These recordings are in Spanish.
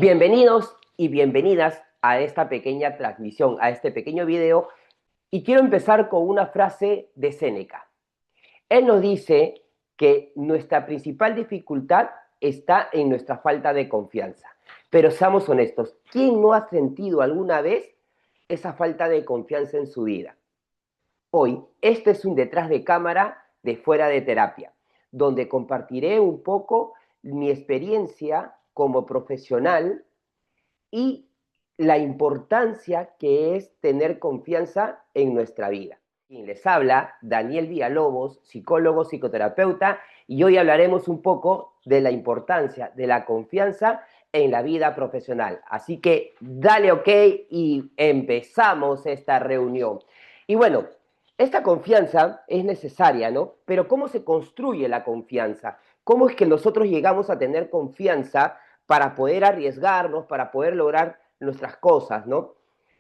Bienvenidos y bienvenidas a esta pequeña transmisión, a este pequeño video, y quiero empezar con una frase de Séneca. Él nos dice que nuestra principal dificultad está en nuestra falta de confianza. Pero seamos honestos, ¿quién no ha sentido alguna vez esa falta de confianza en su vida? Hoy, este es un detrás de cámara de Fuera de Terapia, donde compartiré un poco mi experiencia como profesional y la importancia que es tener confianza en nuestra vida. Quien les habla, Daniel Villalobos, psicólogo, psicoterapeuta, y hoy hablaremos un poco de la importancia de la confianza en la vida profesional. Así que dale ok y empezamos esta reunión. Y bueno, esta confianza es necesaria, ¿no? Pero ¿cómo se construye la confianza? ¿Cómo es que nosotros llegamos a tener confianza para poder arriesgarnos, para poder lograr nuestras cosas, ¿no?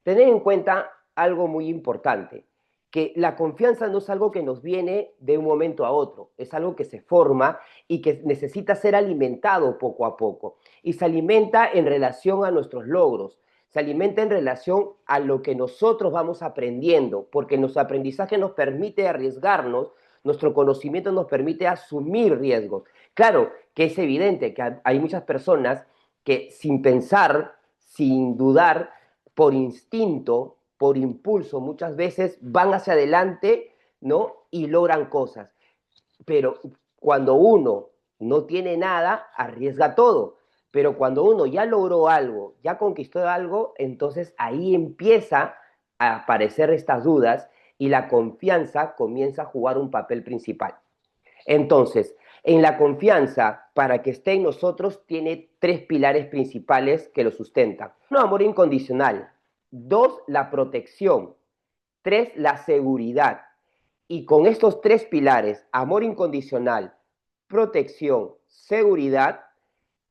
Tener en cuenta algo muy importante, que la confianza no es algo que nos viene de un momento a otro, es algo que se forma y que necesita ser alimentado poco a poco. Y se alimenta en relación a nuestros logros, se alimenta en relación a lo que nosotros vamos aprendiendo, porque nuestro aprendizaje nos permite arriesgarnos, nuestro conocimiento nos permite asumir riesgos. Claro que es evidente que hay muchas personas que sin pensar, sin dudar, por instinto, por impulso, muchas veces van hacia adelante, ¿no? Y logran cosas. Pero cuando uno no tiene nada, arriesga todo. Pero cuando uno ya logró algo, ya conquistó algo, entonces ahí empieza a aparecer estas dudas y la confianza comienza a jugar un papel principal. Entonces, en la confianza, para que esté en nosotros, tiene tres pilares principales que lo sustentan. Uno, amor incondicional. Dos, la protección. Tres, la seguridad. Y con estos tres pilares, amor incondicional, protección, seguridad,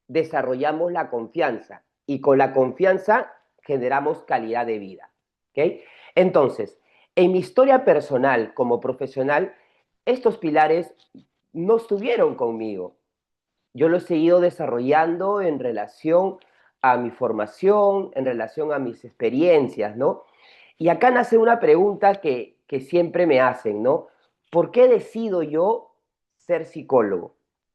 desarrollamos la confianza. Y con la confianza generamos calidad de vida. ¿Okay? Entonces, en mi historia personal como profesional, estos pilares no estuvieron conmigo. Yo los he ido desarrollando en relación a mi formación, en relación a mis experiencias, ¿no? Y acá nace una pregunta que siempre me hacen, ¿no? ¿Por qué decido yo ser psicólogo?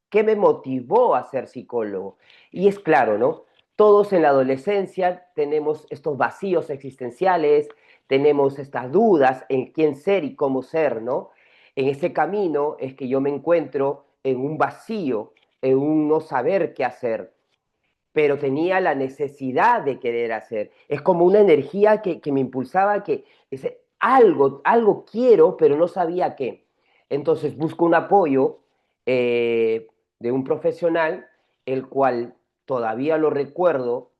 ¿Qué me motivó a ser psicólogo? Y es claro, ¿no? Todos en la adolescencia tenemos estos vacíos existenciales, tenemos estas dudas en quién ser y cómo ser, ¿no? En ese camino es que yo me encuentro en un vacío, en un no saber qué hacer, pero tenía la necesidad de querer hacer. Es como una energía que me impulsaba, que ese, algo quiero, pero no sabía qué. Entonces busco un apoyo de un profesional, el cual todavía lo recuerdo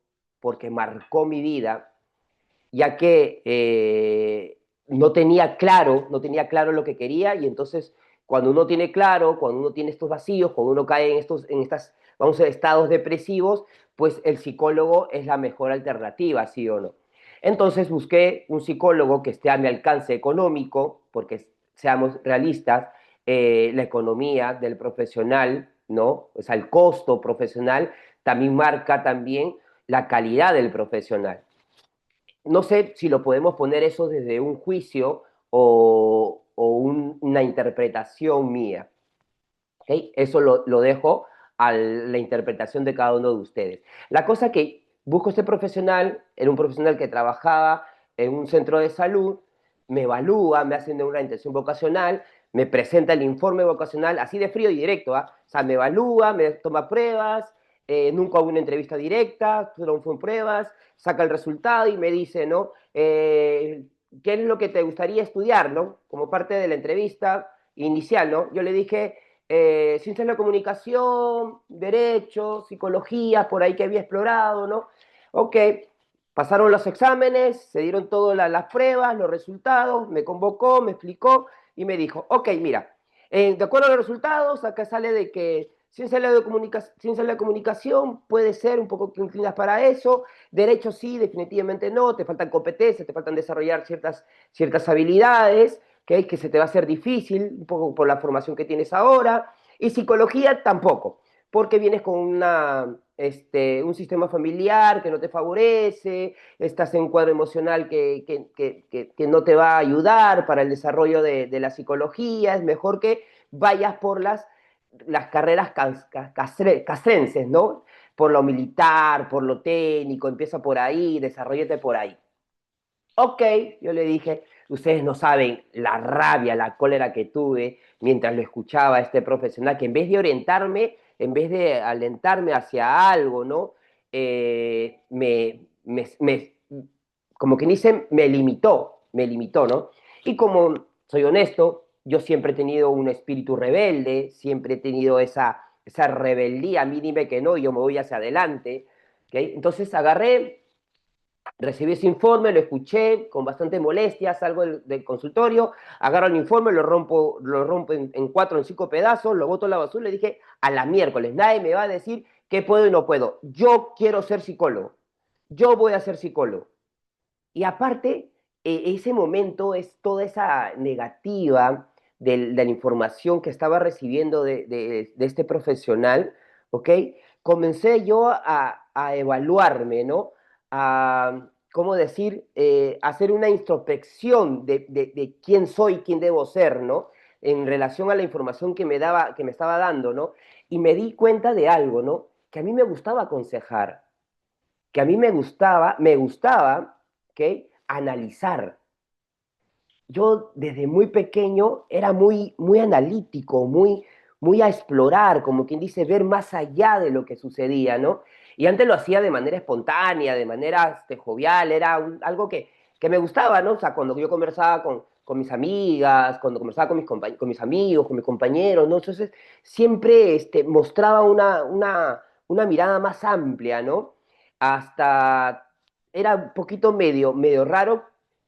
porque marcó mi vida, ya que no tenía claro lo que quería, y entonces cuando uno tiene claro, cuando uno tiene estos vacíos, cuando uno cae en estas, vamos a decir, estados depresivos, pues el psicólogo es la mejor alternativa, ¿sí o no? Entonces busqué un psicólogo que esté a mi alcance económico, porque seamos realistas, la economía del profesional, ¿no? O sea, el costo profesional también marca también la calidad del profesional. No sé si lo podemos poner eso desde un juicio o una interpretación mía. ¿Okay? Eso lo dejo a la interpretación de cada uno de ustedes. La cosa que busco este profesional, era un profesional que trabajaba en un centro de salud, me evalúa, me hace una intención vocacional, me presenta el informe vocacional, así de frío y directo, ¿eh? O sea, me evalúa, me toma pruebas, nunca hubo una entrevista directa, solo fue en pruebas, saca el resultado y me dice, ¿no? ¿Qué es lo que te gustaría estudiar, ¿no? Como parte de la entrevista inicial, ¿no? Yo le dije, ciencias de la comunicación, derecho, psicología, por ahí que había explorado, ¿no? Ok, pasaron los exámenes, se dieron todas las pruebas, los resultados, me convocó, me explicó y me dijo, ok, mira, de acuerdo a los resultados, acá sale de que ciencia de la comunicación puede ser un poco que inclinas para eso, derecho sí, definitivamente no, te faltan competencias, te faltan desarrollar ciertas habilidades, que se te va a hacer difícil, un poco por la formación que tienes ahora, y psicología tampoco. porque vienes con un sistema familiar que no te favorece, estás en un cuadro emocional que no te va a ayudar para el desarrollo de la psicología, es mejor que vayas por las carreras castrenses, ¿no? Por lo militar, por lo técnico, empieza por ahí, desarrollate por ahí. Ok, yo le dije, ustedes no saben la rabia, la cólera que tuve mientras lo escuchaba a este profesional, que en vez de orientarme, en vez de alentarme hacia algo, ¿no? Como que dice, me limitó, ¿no? Y como soy honesto, yo siempre he tenido un espíritu rebelde, siempre he tenido esa rebeldía, a mí dime que no, yo me voy hacia adelante, ¿okay? Entonces agarré, recibí ese informe, lo escuché con bastante molestia, salgo del consultorio, agarro el informe, lo rompo en 4 o en 5 pedazos, lo boto a la basura y le dije, a la miércoles, nadie me va a decir qué puedo y no puedo. Yo quiero ser psicólogo, yo voy a ser psicólogo. Y aparte, ese momento es toda esa negativa de la información que estaba recibiendo de este profesional, ¿ok? Comencé yo a evaluarme, ¿no? ¿Cómo decir? Hacer una introspección de quién soy, quién debo ser, ¿no? En relación a la información que me estaba dando, ¿no? Y me di cuenta de algo, ¿no? Que a mí me gustaba aconsejar, que a mí me gustaba, ¿ok? Analizar. Yo desde muy pequeño era muy analítico, muy a explorar, como quien dice, ver más allá de lo que sucedía, ¿no? Y antes lo hacía de manera espontánea, de manera jovial, era algo que me gustaba, ¿no? O sea, cuando yo conversaba con mis amigas, cuando conversaba con mis amigos, con mis compañeros, ¿no? Entonces, siempre mostraba una mirada más amplia, ¿no? Hasta era un poquito medio raro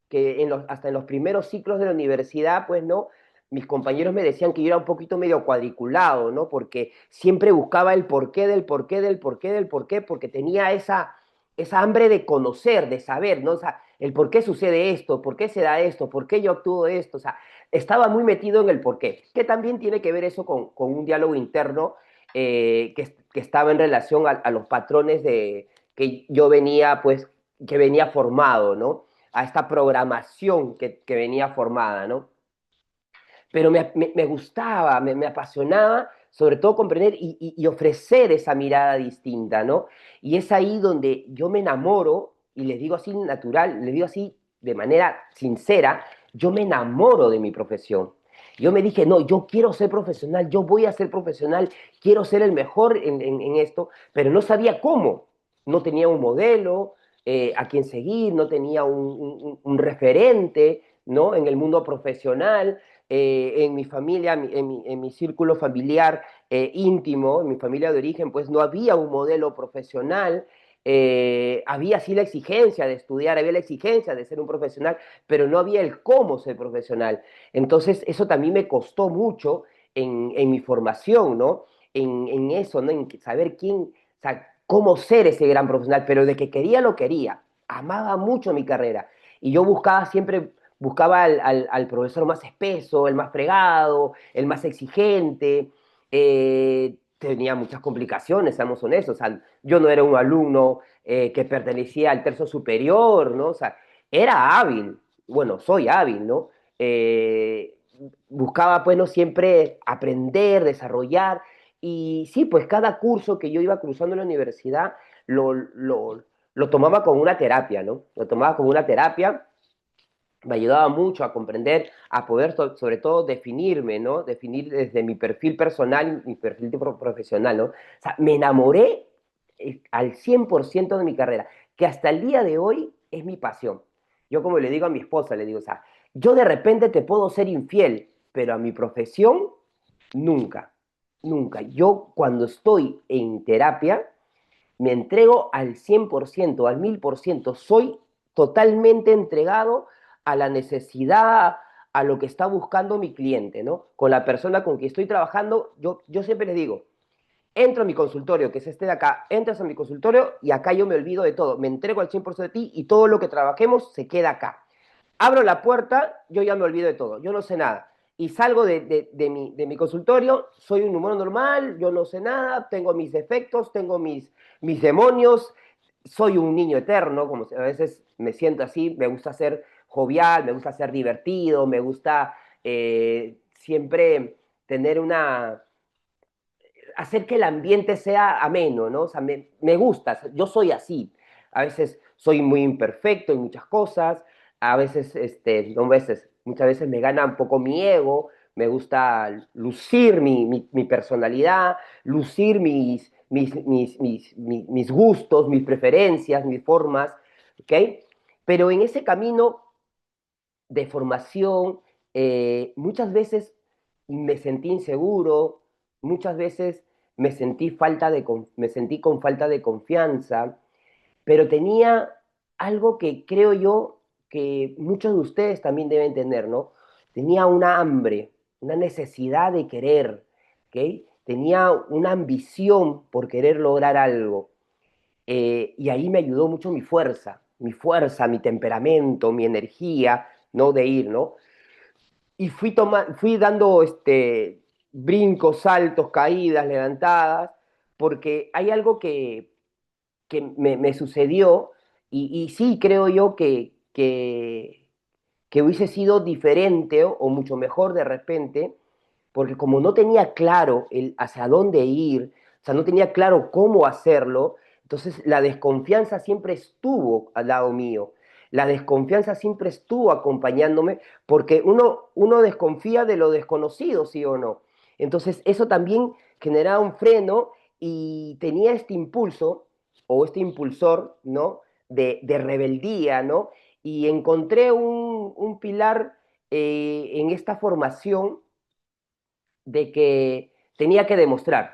que hasta en los primeros ciclos de la universidad, pues, ¿no? Mis compañeros me decían que yo era un poquito medio cuadriculado, ¿no? Porque siempre buscaba el porqué del porqué del porqué del porqué, porque tenía esa hambre de conocer, de saber, ¿no? O sea, el por qué sucede esto, por qué se da esto, por qué yo actúo esto, o sea, estaba muy metido en el porqué, que también tiene que ver eso con un diálogo interno que estaba en relación a los patrones que yo venía, pues, que venía formado, ¿no? A esta programación que venía formada, ¿no? Pero me gustaba, me apasionaba, sobre todo comprender y ofrecer esa mirada distinta, ¿no? Y es ahí donde yo me enamoro, y les digo así natural, les digo así de manera sincera, yo me enamoro de mi profesión. Yo me dije, no, yo quiero ser profesional, yo voy a ser profesional, quiero ser el mejor en esto, pero no sabía cómo. No tenía un modelo a quien seguir, no tenía un referente, ¿no? En el mundo profesional, en mi familia, en mi círculo familiar íntimo, en mi familia de origen, pues no había un modelo profesional. Había sí la exigencia de estudiar, había la exigencia de ser un profesional, pero no había el cómo ser profesional. Entonces, eso también me costó mucho en mi formación, ¿no? En eso, ¿no? En saber quién, o sea, cómo ser ese gran profesional, pero de que quería, lo quería. Amaba mucho mi carrera. Y yo buscaba al profesor más espeso, el más fregado, el más exigente. Tenía muchas complicaciones, seamos honestos. O sea, yo no era un alumno que pertenecía al tercio superior, ¿no? O sea, era hábil, bueno, soy hábil, ¿no? Eh, Buscaba, pues, no siempre aprender, desarrollar. Y sí, pues cada curso que yo iba cruzando en la universidad lo tomaba como una terapia, ¿no? Lo tomaba como una terapia, me ayudaba mucho a comprender, a poder sobre todo definirme, ¿no? Definir desde mi perfil personal y mi perfil profesional, ¿no? O sea, me enamoré al 100% de mi carrera, que hasta el día de hoy es mi pasión. Yo como le digo a mi esposa, le digo, o sea, yo de repente te puedo ser infiel, pero a mi profesión nunca, nunca. Yo cuando estoy en terapia, me entrego al 100%, al 1000%. Soy totalmente entregado a la necesidad, a lo que está buscando mi cliente, ¿no? Con la persona con quien estoy trabajando, yo siempre les digo, entro a mi consultorio, que es este de acá, entras a mi consultorio y acá yo me olvido de todo, me entrego al 100% de ti y todo lo que trabajemos se queda acá. Abro la puerta, yo ya me olvido de todo, yo no sé nada. y salgo de mi consultorio, soy un humano normal, yo no sé nada, tengo mis defectos, tengo mis demonios, soy un niño eterno, como a veces me siento así, me gusta ser jovial, me gusta ser divertido, me gusta siempre tener hacer que el ambiente sea ameno, ¿no? O sea, me gusta, yo soy así. A veces soy muy imperfecto en muchas cosas, a veces, no a veces, muchas veces me gana un poco mi ego, me gusta lucir mi personalidad, lucir mis gustos, mis preferencias, mis formas, ¿ok? Pero en ese camino de formación, muchas veces me sentí inseguro, muchas veces me sentí con falta de confianza, pero tenía algo que creo yo que muchos de ustedes también deben tener, ¿no? Tenía una hambre, una necesidad de querer, ¿ok? Tenía una ambición por querer lograr algo. Y ahí me ayudó mucho mi temperamento, mi energía, ¿no? De ir, ¿no? Y fui dando brincos, saltos, caídas, levantadas, porque hay algo que me sucedió y sí creo yo que hubiese sido diferente o mucho mejor de repente, porque como no tenía claro hacia dónde ir, o sea, no tenía claro cómo hacerlo, entonces la desconfianza siempre estuvo al lado mío. La desconfianza siempre estuvo acompañándome porque uno desconfía de lo desconocido, sí o no. Entonces eso también generaba un freno y tenía este impulso o este impulsor, ¿no? De rebeldía, ¿no? Y encontré un pilar en esta formación de que tenía que demostrarle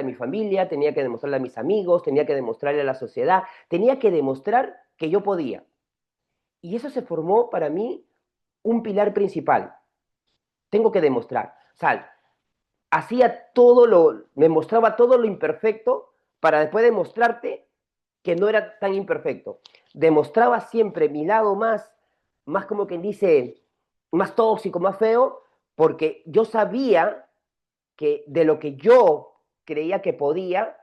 a mi familia, tenía que demostrarle a mis amigos, tenía que demostrarle a la sociedad, tenía que demostrar que yo podía. Y eso se formó para mí un pilar principal. Tengo que demostrar. O sea, me mostraba todo lo imperfecto para después demostrarte que no era tan imperfecto. Demostraba siempre mi lado más como quien dice, más tóxico, más feo, porque yo sabía que de lo que yo creía que podía,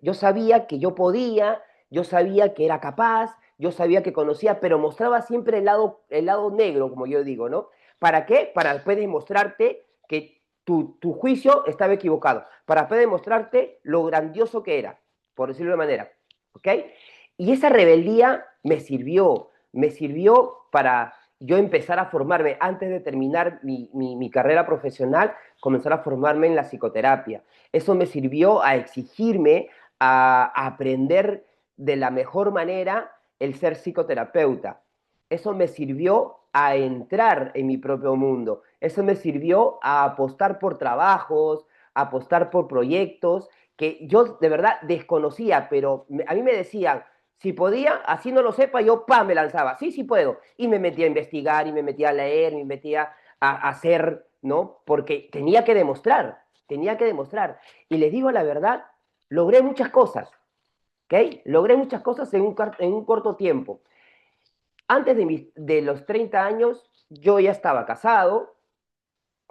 yo sabía que yo podía, yo sabía que era capaz, yo sabía que conocía, pero mostraba siempre el lado negro, como yo digo, ¿no? ¿Para qué? Para después demostrarte que tu juicio estaba equivocado, para después demostrarte lo grandioso que era, por decirlo de manera, ¿ok? Y esa rebeldía me sirvió para yo empezar a formarme antes de terminar mi carrera profesional, comenzar a formarme en la psicoterapia. Eso me sirvió a exigirme, a aprender de la mejor manera el ser psicoterapeuta. Eso me sirvió a entrar en mi propio mundo. Eso me sirvió a apostar por trabajos, a apostar por proyectos que yo de verdad desconocía, pero a mí me decían, si podía, así no lo sepa, yo me lanzaba, sí, sí puedo. Y me metía a investigar, y me metía a leer, me metía a hacer, ¿no? Porque tenía que demostrar. Y les digo la verdad, logré muchas cosas, ¿ok? Logré muchas cosas en un corto tiempo. Antes de los 30 años, yo ya estaba casado,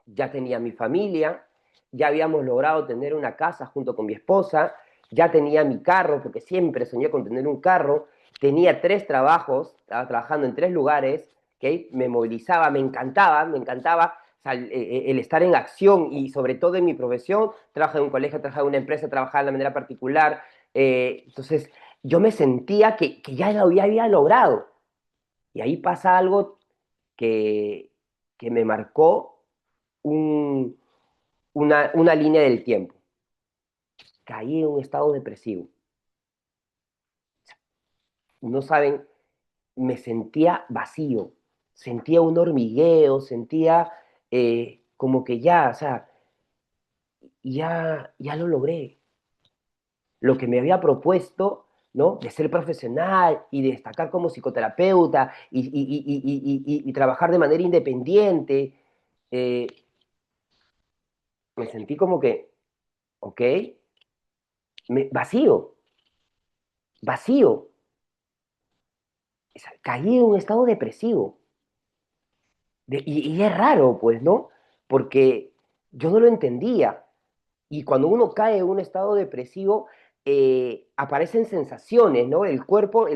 ya tenía mi familia, ya habíamos logrado tener una casa junto con mi esposa, ya tenía mi carro, porque siempre soñé con tener un carro, tenía 3 trabajos, estaba trabajando en 3 lugares, ¿okay? Me movilizaba, me encantaba o sea, el estar en acción y sobre todo en mi profesión, trabajaba en un colegio, trabajaba en una empresa, trabajaba de la manera particular, entonces yo me sentía que ya había logrado. Y ahí pasa algo que, que me marcó un, una línea del tiempo. Caí en un estado depresivo. No saben, me sentía vacío, sentía un hormigueo, sentía como que ya, o sea, ya lo logré. Lo que me había propuesto, ¿no? De ser profesional y de destacar como psicoterapeuta y trabajar de manera independiente, eh, me sentí como que, ok, vacío, vacío. Caí en un estado depresivo. y es raro, pues, ¿no? Porque yo no lo entendía. Y cuando uno cae en un estado depresivo, aparecen sensaciones, ¿no? El cuerpo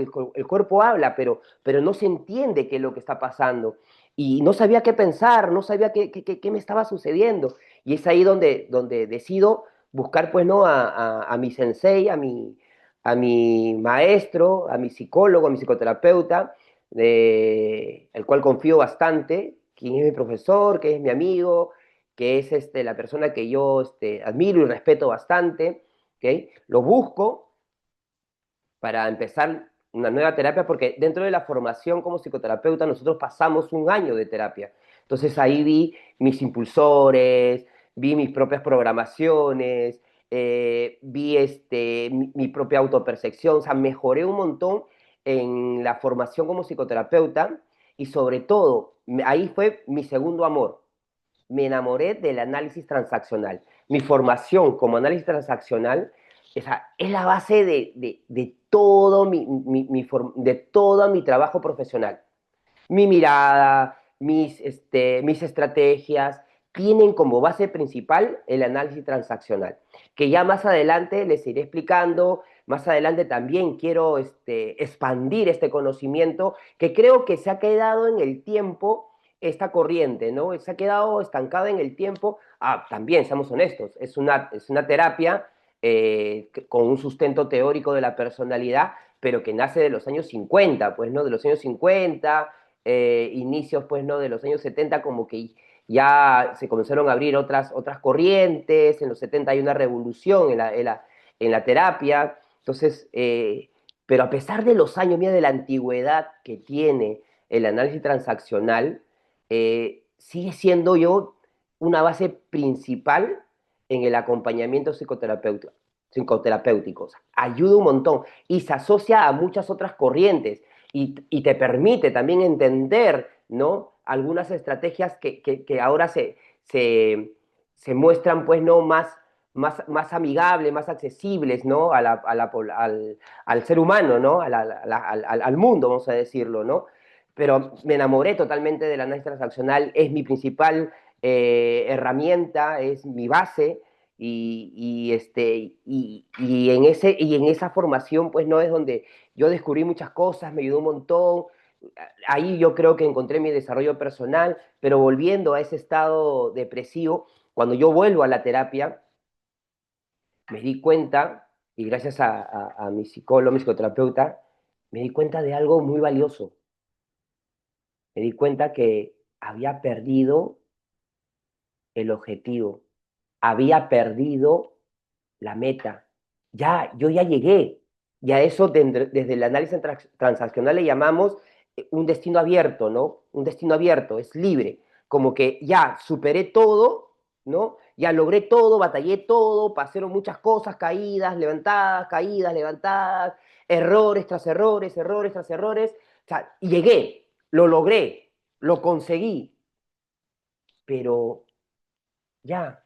habla, pero no se entiende qué es lo que está pasando. Y no sabía qué pensar, no sabía qué me estaba sucediendo. Y es ahí donde decido buscar, pues, ¿no? A mi sensei, a mi maestro, a mi psicólogo, a mi psicoterapeuta, el cual confío bastante, quien es mi profesor, que es mi amigo, que es la persona que yo admiro y respeto bastante, ¿okay? Lo busco para empezar una nueva terapia, porque dentro de la formación como psicoterapeuta nosotros pasamos un año de terapia. Entonces ahí vi mis impulsores, vi mis propias programaciones, vi mi propia autopercepción, o sea, mejoré un montón en la formación como psicoterapeuta y sobre todo, ahí fue mi segundo amor, me enamoré del análisis transaccional. Mi formación como análisis transaccional es la base de todo de todo mi trabajo profesional. Mi mirada, mis estrategias, tienen como base principal el análisis transaccional, que ya más adelante les iré explicando. Más adelante también quiero expandir este conocimiento que creo que se ha quedado en el tiempo, esta corriente, ¿no? Se ha quedado estancada en el tiempo. También, seamos honestos, es una terapia con un sustento teórico de la personalidad, pero que nace de los años 50, pues, ¿no? De los años 50, inicios, pues, ¿no? De los años 70, como que ya se comenzaron a abrir otras corrientes. En los 70 hay una revolución en la terapia. Entonces, pero a pesar de los años, mira, de la antigüedad que tiene el análisis transaccional, sigue siendo yo una base principal en el acompañamiento psicoterapéutico. O sea, ayuda un montón y se asocia a muchas otras corrientes y te permite también entender, ¿no? Algunas estrategias que ahora se muestran, pues, ¿no? Más amigables, más accesibles, ¿no? Al ser humano, ¿no? Al mundo, vamos a decirlo, ¿no? Pero me enamoré totalmente del análisis transaccional, es mi principal herramienta, es mi base, y en esa formación, pues, no es donde yo descubrí muchas cosas, me ayudó un montón. Ahí yo creo que encontré mi desarrollo personal, pero volviendo a ese estado depresivo, cuando yo vuelvo a la terapia, me di cuenta, y gracias a mi psicólogo, mi psicoterapeuta, me di cuenta de algo muy valioso. Me di cuenta que había perdido el objetivo, había perdido la meta. Yo ya llegué. Y a eso desde el análisis transaccional le llamamos un destino abierto, ¿no? Un destino abierto, es libre. Como que ya superé todo, ¿no? Ya logré todo, batallé todo, pasaron muchas cosas, caídas, levantadas, errores tras errores, errores tras errores. O sea, y llegué, lo logré, lo conseguí, pero ya.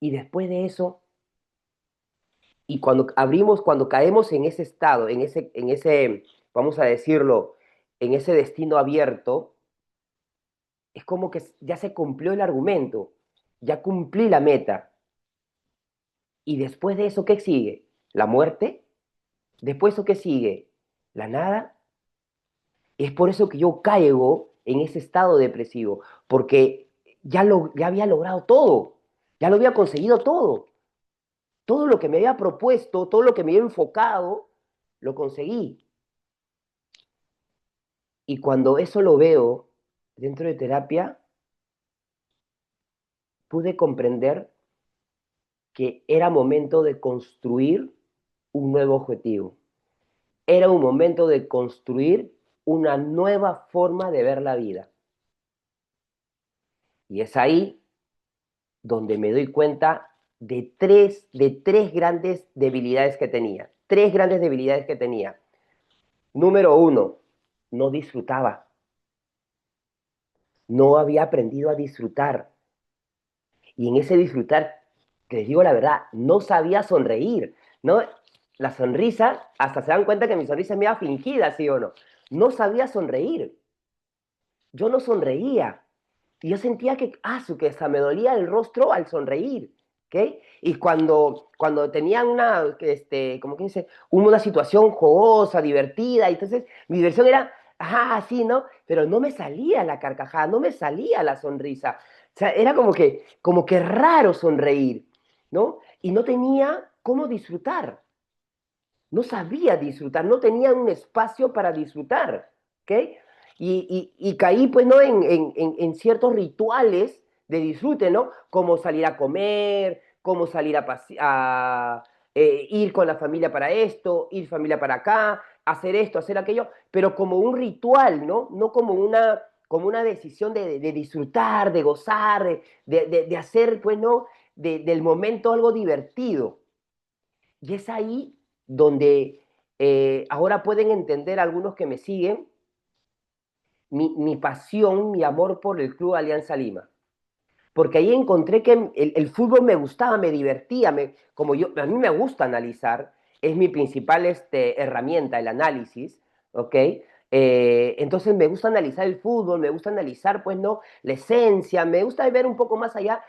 Y después de eso, y cuando caemos en ese estado, vamos a decirlo, en ese destino abierto, es como que ya se cumplió el argumento, ya cumplí la meta. Y después de eso, ¿qué sigue? ¿La muerte? ¿Después de eso qué sigue? ¿La nada? Es por eso que yo caigo en ese estado depresivo, porque ya había logrado todo, ya lo había conseguido todo. Todo lo que me había propuesto, todo lo que me había enfocado, lo conseguí. Y cuando eso lo veo dentro de terapia, pude comprender que era momento de construir un nuevo objetivo. Era un momento de construir una nueva forma de ver la vida. Y es ahí donde me doy cuenta de tres grandes debilidades que tenía. Tres grandes debilidades que tenía. Número uno, no disfrutaba. No había aprendido a disfrutar. Y en ese disfrutar, que les digo la verdad, no sabía sonreír, ¿no? La sonrisa, hasta se dan cuenta que mi sonrisa es media fingida, ¿sí o no? No sabía sonreír. Yo no sonreía. Y yo sentía que hasta me dolía el rostro al sonreír, ¿ok? Y cuando tenían como que dice, una situación jugosa, divertida, entonces mi diversión era, ajá, así, ¿no? Pero no me salía la carcajada, no me salía la sonrisa. O sea, era como que raro sonreír, ¿no? Y no tenía cómo disfrutar, no sabía disfrutar, no tenía un espacio para disfrutar, ¿ok? Y caí, pues, ¿no? En ciertos rituales de disfrute, ¿no? Como salir a comer, como salir ir con la familia para esto, ir familia para acá, hacer esto, hacer aquello, pero como un ritual, ¿no? No como una decisión de disfrutar, de gozar, de hacer, pues, ¿no? Del momento algo divertido. Y es ahí donde ahora pueden entender algunos que me siguen mi pasión, mi amor por el Club Alianza Lima. Porque ahí encontré que el fútbol me gustaba, me divertía, a mí me gusta analizar, es mi principal herramienta, el análisis, ¿ok? Entonces me gusta analizar el fútbol, me gusta analizar, pues, ¿no? La esencia, me gusta ver un poco más allá,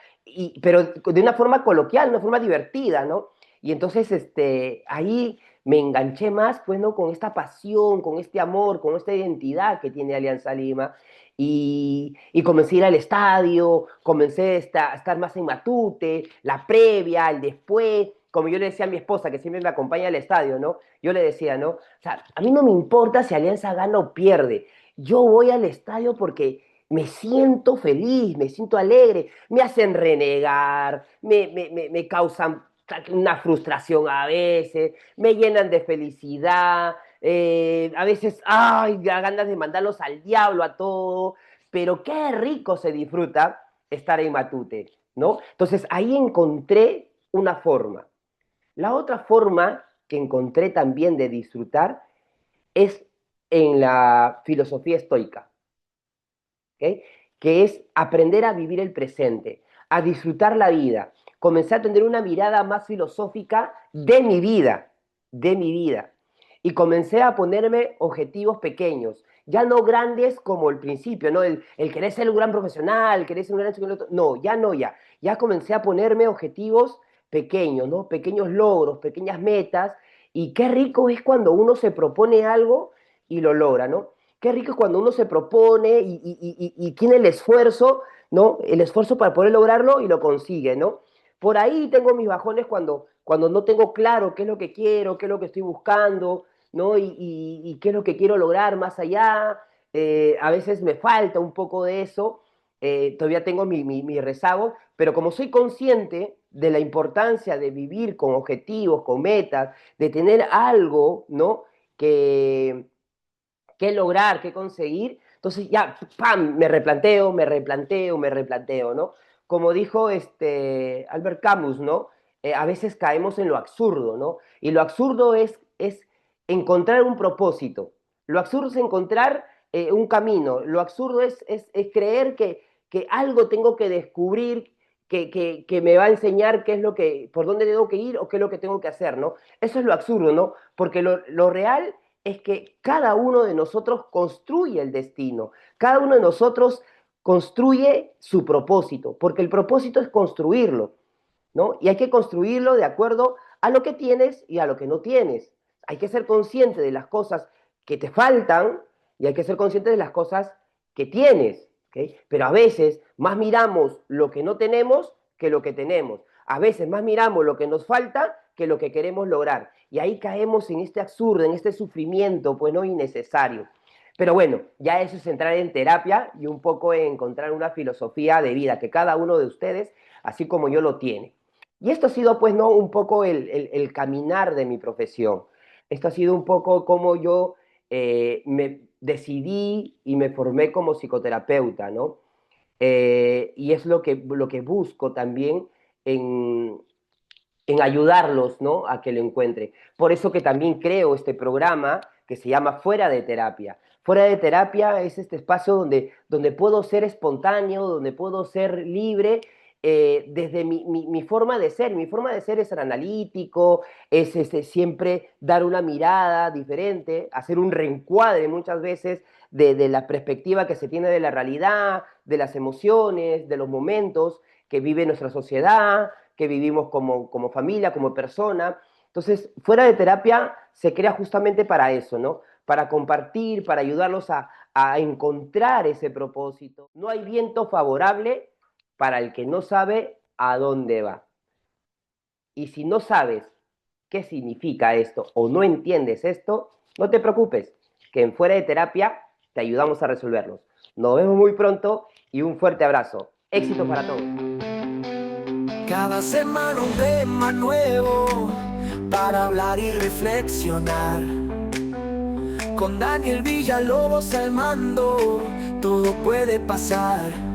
pero de una forma coloquial, una forma divertida, ¿no? Y entonces, ahí me enganché más, pues, ¿no? Con esta pasión, con este amor, con esta identidad que tiene Alianza Lima. Y comencé a ir al estadio, comencé a estar más en Matute, la previa, el después, como yo le decía a mi esposa, que siempre me acompaña al estadio, ¿no? Yo le decía, ¿no? O sea, a mí no me importa si Alianza gana o pierde, yo voy al estadio porque me siento feliz, me siento alegre, me hacen renegar, me causan una frustración a veces, me llenan de felicidad, a veces, ay, ganas de mandarlos al diablo a todo, pero qué rico se disfruta estar en Matute, ¿no? Entonces ahí encontré una forma. La otra forma que encontré también de disfrutar es en la filosofía estoica, ¿ok? Que es aprender a vivir el presente, a disfrutar la vida. Comencé a tener una mirada más filosófica de mi vida. Y comencé a ponerme objetivos pequeños, ya no grandes como el principio, ¿no? El querer ser un gran profesional, el querer ser un gran psicólogo, no, ya no, ya. Ya comencé a ponerme objetivos pequeños, ¿no? Pequeños logros, pequeñas metas. Y qué rico es cuando uno se propone algo y lo logra, ¿no? Qué rico es cuando uno se propone y tiene el esfuerzo, ¿no? El esfuerzo para poder lograrlo y lo consigue, ¿no? Por ahí tengo mis bajones cuando no tengo claro qué es lo que quiero, qué es lo que estoy buscando, ¿no? Y qué es lo que quiero lograr más allá. A veces me falta un poco de eso, todavía tengo mi rezago, pero como soy consciente de la importancia de vivir con objetivos, con metas, de tener algo, ¿no? Que, qué lograr, qué conseguir. Entonces ya, ¡pam!, me replanteo, me replanteo, me replanteo, ¿no? Como dijo Albert Camus, ¿no? A veces caemos en lo absurdo, ¿no? Y lo absurdo es encontrar un propósito. Lo absurdo es encontrar un camino. Lo absurdo es creer que algo tengo que descubrir, que me va a enseñar qué es por dónde tengo que ir o qué es lo que tengo que hacer, ¿no? Eso es lo absurdo, ¿no? Porque lo real es que cada uno de nosotros construye el destino, cada uno de nosotros construye su propósito, porque el propósito es construirlo, ¿no? Y hay que construirlo de acuerdo a lo que tienes y a lo que no tienes. Hay que ser consciente de las cosas que te faltan y hay que ser consciente de las cosas que tienes, ¿ok? Pero a veces más miramos lo que no tenemos que lo que tenemos. A veces más miramos lo que nos falta que lo que queremos lograr. Y ahí caemos en este absurdo, en este sufrimiento, pues no innecesario. Pero bueno, ya eso es entrar en terapia y un poco encontrar una filosofía de vida que cada uno de ustedes, así como yo, lo tiene. Y esto ha sido, pues, ¿no? Un poco el caminar de mi profesión. Esto ha sido un poco como yo me decidí y me formé como psicoterapeuta, ¿no? Y es lo que busco también en, en ayudarlos, ¿no? A que lo encuentren. Por eso que también creo este programa que se llama Fuera de Terapia. Fuera de Terapia es este espacio donde puedo ser espontáneo, donde puedo ser libre desde mi forma de ser. Mi forma de ser es ser analítico, es siempre dar una mirada diferente, hacer un reencuadre muchas veces de la perspectiva que se tiene de la realidad, de las emociones, de los momentos que vive nuestra sociedad, que vivimos como familia, como persona. Entonces, fuera de terapia se crea justamente para eso, ¿no? Para compartir, para ayudarlos a encontrar ese propósito. No hay viento favorable para el que no sabe a dónde va. Y si no sabes qué significa esto o no entiendes esto, no te preocupes, que en Fuera de Terapia te ayudamos a resolverlos. Nos vemos muy pronto y un fuerte abrazo. Éxito para todos. Cada semana un tema nuevo para hablar y reflexionar. Con Daniel Villalobos al mando, todo puede pasar.